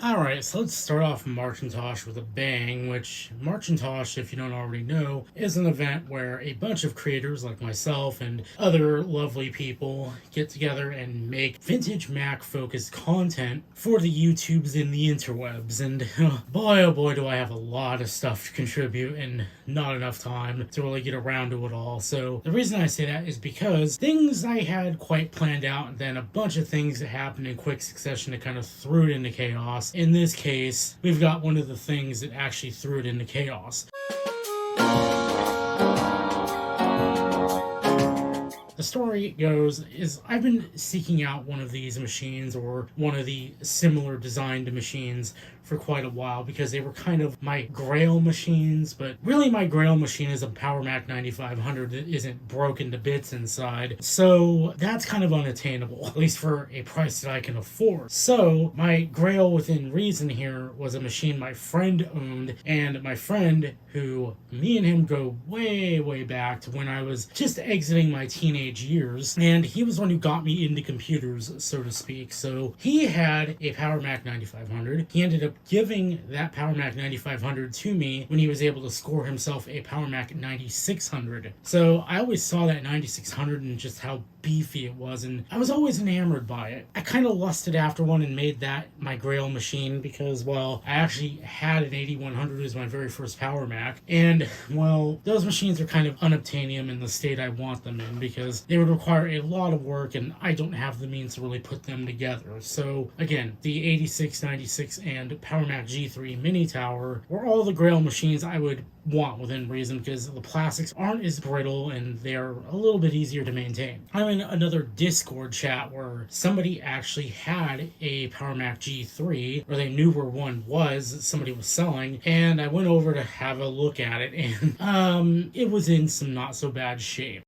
Alright, so let's start off Macintosh with a bang, which Macintosh, if you don't already know, is an event where a bunch of creators like myself and other lovely people get together and make vintage Mac focused content for the YouTubes and the interwebs. And boy oh boy do I have a lot of stuff to contribute and not enough time to really get around to it all. So the reason I say that is because things I had quite planned out and then a bunch of things that happened in quick succession that kind of threw it into chaos. In this case, we've got one of the things that actually threw it into chaos. The story goes is I've been seeking out one of these machines or one of the similar designed machines for quite a while because they were kind of my grail machines, but really my grail machine is a Power Mac 9500 that isn't broken to bits inside. So that's kind of unattainable, at least for a price that I can afford. So my grail within reason here was a machine my friend owned, and my friend, who me and him go way back to when I was just exiting my teenage years, and he was the one who got me into computers, so to speak. So he had a Power Mac 9500. He ended up giving that Power Mac 9500 to me when he was able to score himself a Power Mac 9600. So I always saw that 9600 and just how beefy it was, and I was always enamored by it. I kind of lusted after one and made that my grail machine because, well, I actually had an 8100 as my very first Power Mac, and, well, those machines are kind of unobtainium in the state I want them in because they would require a lot of work and I don't have the means to really put them together. So, again, the 86, 96, and Power Mac G3 Minitower were all the grail machines I would want within reason because the plastics aren't as brittle and they're a little bit easier to maintain. I'm in another Discord chat where somebody actually had a Power Mac G3, or they knew where one was that somebody was selling, and I went over to have a look at it, and it was in some not so bad shape.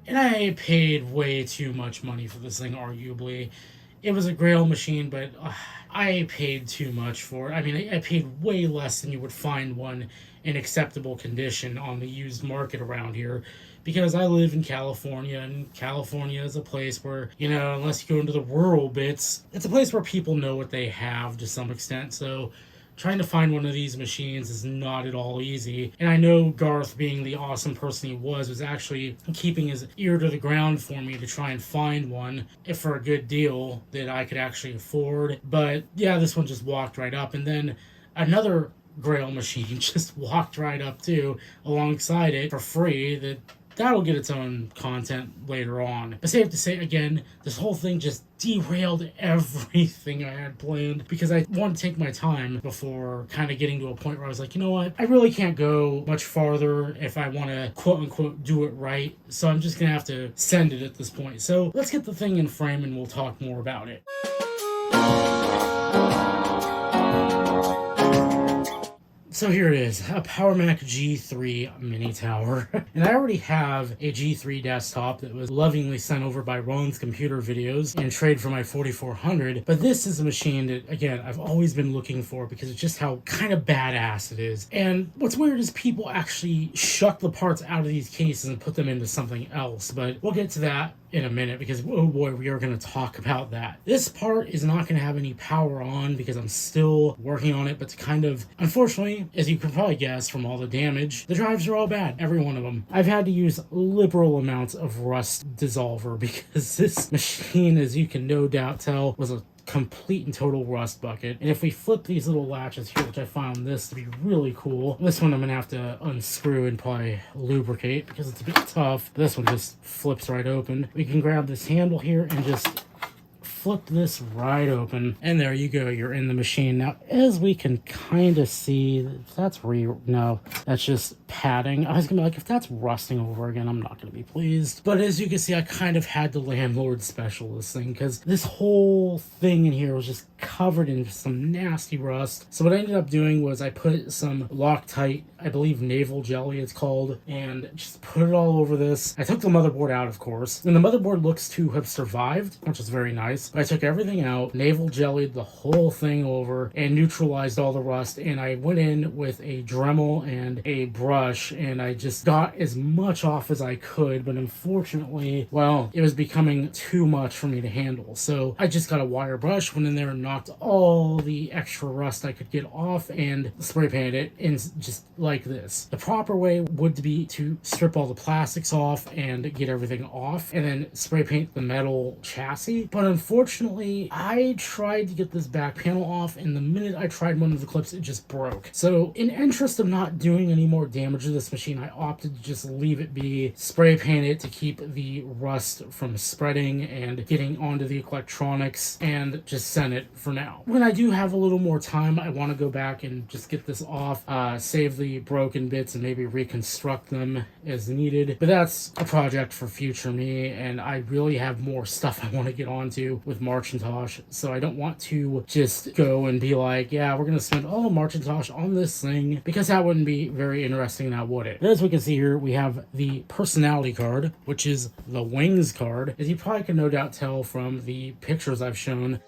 And I paid way too much money for this thing, arguably. It was a grail machine, but I paid too much for it. I mean, I paid way less than you would find one in acceptable condition on the used market around here because I live in California, and California is a place where, unless you go into the rural bits, it's a place where people know what they have to some extent. So trying to find one of these machines is not at all easy. And I know Garth, being the awesome person he was actually keeping his ear to the ground for me to try and find one for a good deal that I could actually afford. But yeah, this one just walked right up. And then another grail machine just walked right up too alongside it for free. That'll get its own content later on. But safe to say, again, this whole thing just derailed everything I had planned because I wanted to take my time before kind of getting to a point where I was like, you know what? I really can't go much farther if I want to quote-unquote do it right. So I'm just going to have to send it at this point. So let's get the thing in frame and we'll talk more about it. So here it is, a Power Mac G3 Minitower. And I already have a G3 desktop that was lovingly sent over by Ron's Computer Videos in trade for my 4400. But this is a machine that, again, I've always been looking for because it's just how kind of badass it is. And what's weird is people actually shuck the parts out of these cases and put them into something else. But we'll get to that in a minute because, oh boy, we are going to talk about that. This part is not going to have any power on because I'm still working on it, but to kind of, unfortunately, as you can probably guess from all the damage, the drives are all bad, every one of them. I've had to use liberal amounts of rust dissolver because this machine, as you can no doubt tell, was a complete and total rust bucket. And if we flip these little latches here, which I found this to be really cool, this one I'm gonna have to unscrew and probably lubricate because it's a bit tough. This one just flips right open. We can grab this handle here and just flip this right open, and there you go, you're in the machine. Now, as we can kind of see, that's no, that's just padding. I was gonna be like, if that's rusting over again, I'm not gonna be pleased. But as you can see, I kind of had to landlord special this thing, because this whole thing in here was just covered in some nasty rust. So what I ended up doing was I put some Loctite, I believe naval jelly it's called, and just put it all over this. I took the motherboard out, of course, and the motherboard looks to have survived, which is very nice. I took everything out, naval jellied the whole thing over, and neutralized all the rust, and I went in with a Dremel and a brush, and I just got as much off as I could, but unfortunately, well, it was becoming too much for me to handle. So I just got a wire brush, went in there and knocked all the extra rust I could get off and spray painted it in just like this. The proper way would be to strip all the plastics off and get everything off, and then spray paint the metal chassis. But unfortunately, I tried to get this back panel off, and the minute I tried one of the clips, it just broke. So in interest of not doing any more damage to this machine, I opted to just leave it be, spray paint it to keep the rust from spreading and getting onto the electronics, and just send it for now. When I do have a little more time, I want to go back and just get this off, save the broken bits, and maybe reconstruct them as needed. But that's a project for future me, and I really have more stuff I want to get onto with Macintosh, so I don't want to just go and be like, yeah, we're going to spend all of Macintosh on this thing, because that wouldn't be very interesting now, would it? As we can see here, we have the personality card, which is the wings card. As you probably can no doubt tell from the pictures I've shown,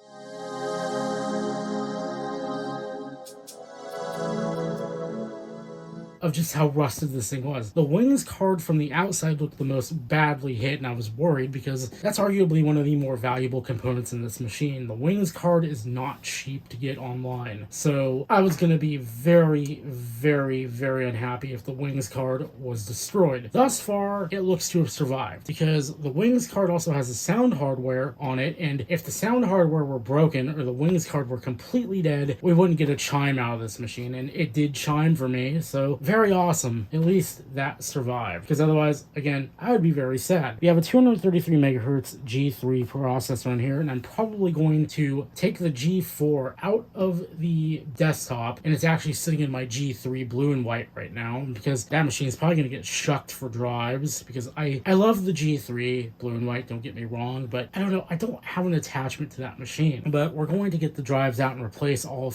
of just how rusted this thing was. The wings card from the outside looked the most badly hit, and I was worried because that's arguably one of the more valuable components in this machine. The wings card is not cheap to get online, so I was going to be very, very, very unhappy if the wings card was destroyed. Thus far, it looks to have survived, because the wings card also has the sound hardware on it, and if the sound hardware were broken or the wings card were completely dead, we wouldn't get a chime out of this machine, and it did chime for me, so very awesome. At least that survived, because otherwise, again, I would be very sad. We have a 233 megahertz G3 processor in here, and I'm probably going to take the G4 out of the desktop, and it's actually sitting in my G3 blue and white right now, because that machine is probably going to get shucked for drives, because I love the G3 blue and white, don't get me wrong, but I don't know, I don't have an attachment to that machine. But we're going to get the drives out and replace all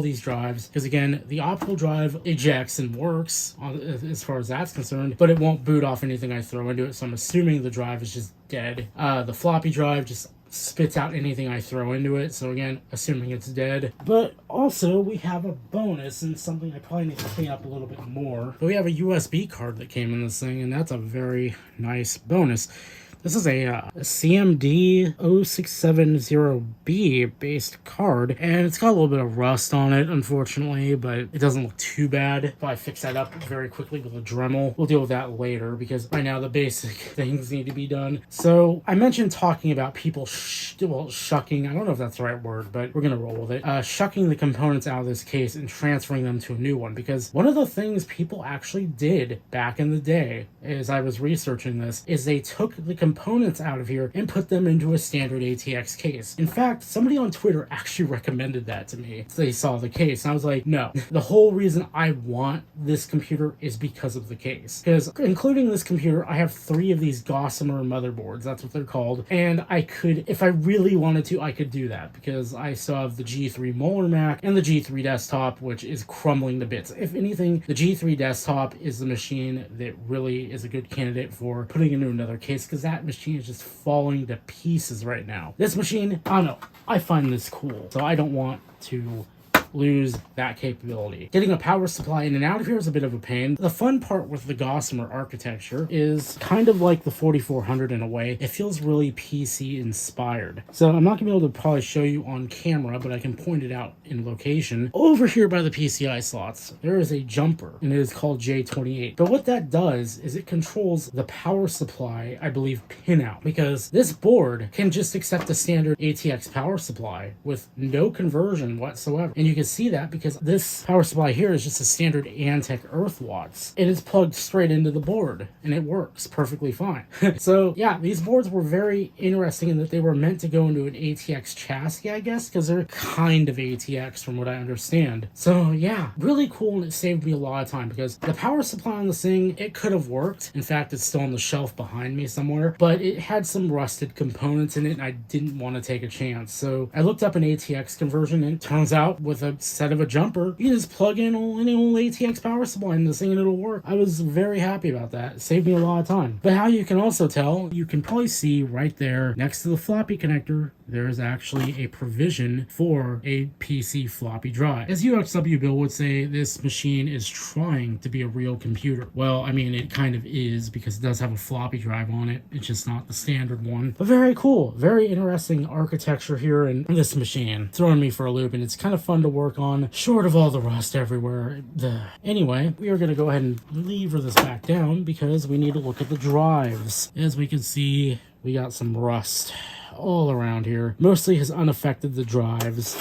these drives, because again, the optical drive ejects and works as far as that's concerned, but it won't boot off anything I throw into it, so I'm assuming the drive is just dead. The floppy drive just spits out anything I throw into it, so again, assuming it's dead. But also, we have a bonus, and something I probably need to clean up a little bit more. But we have a USB card that came in this thing, and that's a very nice bonus. This is a CMD 0670B based card, and it's got a little bit of rust on it, unfortunately, but it doesn't look too bad. If I fix that up very quickly with a Dremel, we'll deal with that later, because right now the basic things need to be done. So I mentioned talking about people shucking, I don't know if that's the right word, but we're going to roll with it, shucking the components out of this case and transferring them to a new one, because one of the things people actually did back in the day, as I was researching this, is they took the components out of here and put them into a standard ATX case. In fact, somebody on Twitter actually recommended that to me. They saw the case, and I was like, no. The whole reason I want this computer is because of the case. Because including this computer, I have 3 of these Gossamer motherboards, that's what they're called, and I could, if I really wanted to, I could do that, because I still have the G3 Molar Mac and the G3 desktop, which is crumbling to bits. If anything, the G3 desktop is the machine that really is a good candidate for putting into another case, because that machine is just falling to pieces right now. This machine, I don't know, I find this cool, so I don't want to lose that capability. Getting a power supply in and out of here is a bit of a pain. The fun part with the Gossamer architecture is kind of like the 4400 in a way. It feels really PC inspired. So I'm not gonna be able to probably show you on camera, but I can point it out in location. Over here by the PCI slots, there is a jumper, and it is called J28. But what that does is it controls the power supply, I believe, pinout, because this board can just accept a standard ATX power supply with no conversion whatsoever. And you can can see that because this power supply here is just a standard Antec Earth Watts. It is plugged straight into the board and it works perfectly fine. So yeah, these boards were very interesting in that they were meant to go into an ATX chassis, I guess, because they're kind of ATX from what I understand. So yeah, really cool, and it saved me a lot of time because the power supply on this thing, it could have worked. In fact, it's still on the shelf behind me somewhere, but it had some rusted components in it and I didn't want to take a chance. So I looked up an ATX conversion, and it turns out with a set of a jumper, you can just plug in any old ATX power supply in this thing and it'll work. I was very happy about that. It saved me a lot of time. But how you can also tell, you can probably see right there next to the floppy connector, there is actually a provision for a PC floppy drive. As UXW Bill would say, this machine is trying to be a real computer. Well, I mean, it kind of is because it does have a floppy drive on it. It's just not the standard one. But very cool. Very interesting architecture here in this machine. Throwing me for a loop, and it's kind of fun to work on, short of all the rust everywhere. Anyway, we are going to go ahead and lever this back down because we need to look at the drives. As we can see, we got some rust all around here. Mostly has unaffected the drives.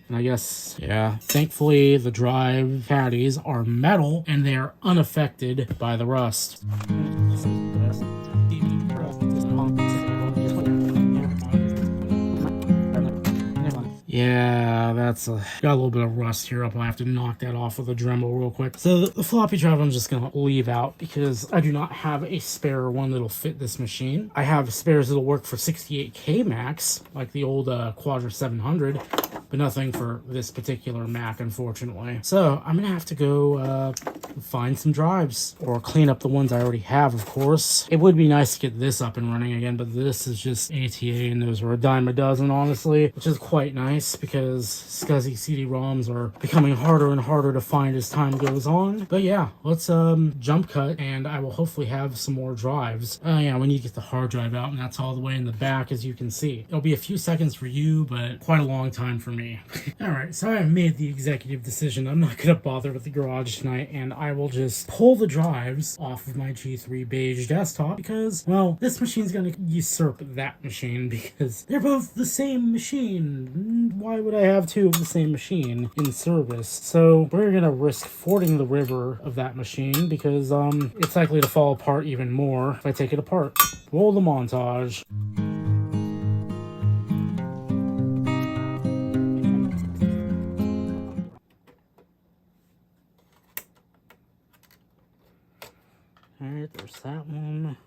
And I guess, yeah, thankfully the drive caddies are metal and they are unaffected by the rust. Yeah, that's got a little bit of rust here up. I'll have to knock that off with a Dremel real quick. So the floppy drive I'm just going to leave out because I do not have a spare one that'll fit this machine. I have spares that'll work for 68K Macs, like the old Quadra 700, but nothing for this particular Mac, unfortunately. So I'm going to have to go find some drives or clean up the ones I already have, of course. It would be nice to get this up and running again, but this is just ATA and those were a dime a dozen, honestly, which is quite nice because SCSI CD-ROMs are becoming harder and harder to find as time goes on. But yeah, let's jump cut and I will hopefully have some more drives. Yeah, we need to get the hard drive out, and that's all the way in the back, as you can see. It'll be a few seconds for you, but quite a long time for me. Alright, so I have made the executive decision. I'm not going to bother with the garage tonight, and I will just pull the drives off of my G3 beige desktop because, well, this machine's going to usurp that machine because they're both the same machine. Why would I have two of the same machine in service? So we're going to risk fording the river of that machine because it's likely to fall apart even more if I take it apart. Roll the montage. Alright, there's that one.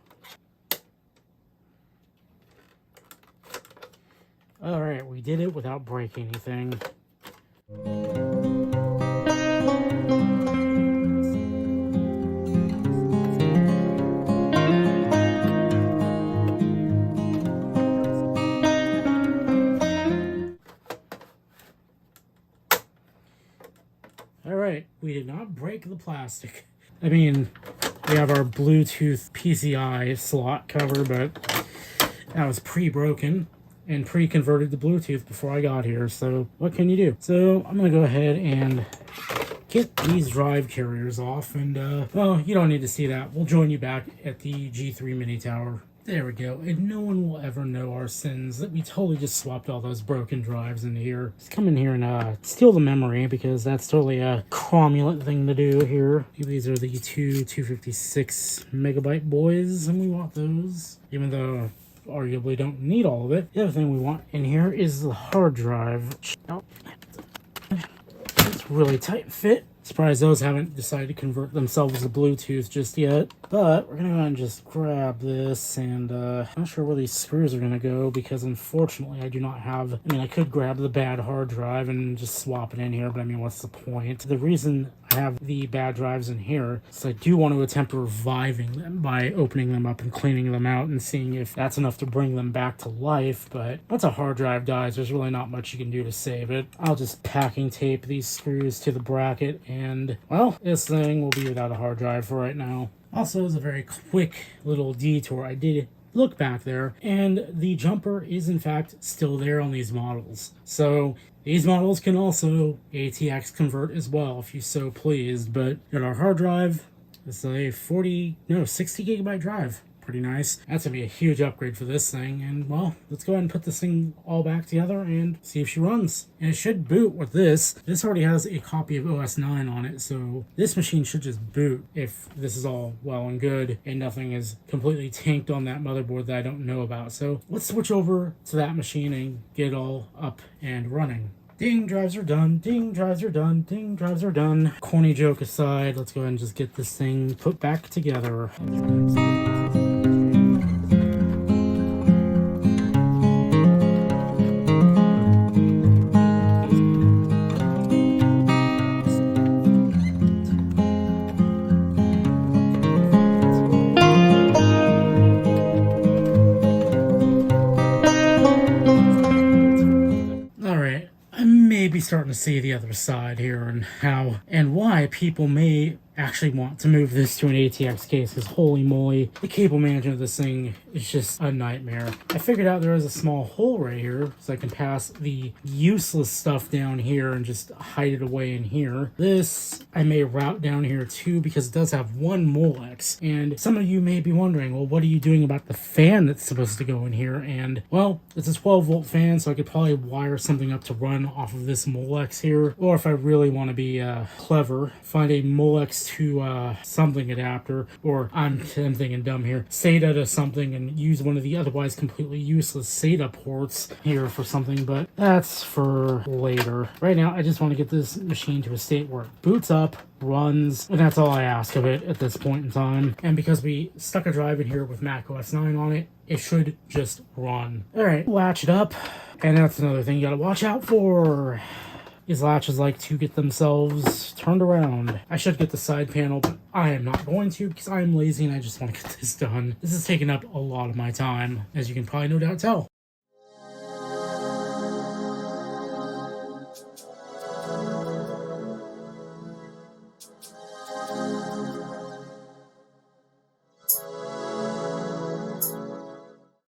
Alright, we did it without breaking anything. Alright, we did not break the plastic. I mean, we have our Bluetooth PCI slot cover, but that was pre-broken and pre-converted to Bluetooth before I got here, so what can you do? So I'm going to go ahead and get these drive carriers off, and, well, you don't need to see that. We'll join you back at the G3 Minitower. There we go, and no one will ever know our sins that we totally just swapped all those broken drives into here. Let's come in here and steal the memory because that's totally a cromulent thing to do here. These are the two 256 megabyte boys, and we want those, even though arguably don't need all of it. The other thing we want in here is the hard drive. It's really tight fit. Surprised those haven't decided to convert themselves to Bluetooth just yet. But we're gonna go ahead and just grab this, and I'm not sure where these screws are gonna go because unfortunately I do not have, I mean, I could grab the bad hard drive and just swap it in here, but I mean, what's the point? The reason I have the bad drives in here is I do want to attempt reviving them by opening them up and cleaning them out and seeing if that's enough to bring them back to life. But once a hard drive dies, there's really not much you can do to save it. I'll just packing tape these screws to the bracket, and well, this thing will be without a hard drive for right now. Also, as a very quick little detour, I did look back there, and the jumper is in fact still there on these models. So these models can also ATX convert as well if you so pleased, but in our hard drive, it's a 60 gigabyte drive. pretty nice. That's gonna be a huge upgrade for this thing. And well, let's go ahead and put this thing all back together and see if she runs. And it should boot with this. This already has a copy of OS 9 on it, so this machine should just boot if this is all well and good and nothing is completely tanked on that motherboard that I don't know about. So let's switch over to that machine and get it all up and running. Ding, drives are done. Ding, drives are done. Ding, drives are done. Corny joke aside, let's go ahead and just get this thing put back together. Maybe starting to see the other side here and how and why people may actually want to move this to an ATX case, because holy moly, the cable management of this thing is just a nightmare. I figured out there is a small hole right here so I can pass the useless stuff down here and just hide it away in here. This I may route down here too, because it does have one Molex, and some of you may be wondering, well, what are you doing about the fan that's supposed to go in here? And well, it's a 12-volt fan, so I could probably wire something up to run off of this Molex here, or if I really want to be clever, find a Molex to something adapter, or I'm thinking dumb here, SATA to something, and use one of the otherwise completely useless SATA ports here for something, but that's for later. Right now, I just want to get this machine to a state where it boots up, runs, and that's all I ask of it at this point in time. And because we stuck a drive in here with Mac OS 9 on it, it should just run. Alright, latch it up, and that's another thing you gotta watch out for. These latches like to get themselves turned around. I should get the side panel, but I am not going to because I'm lazy and I just want to get this done. This has taken up a lot of my time, as you can probably no doubt tell.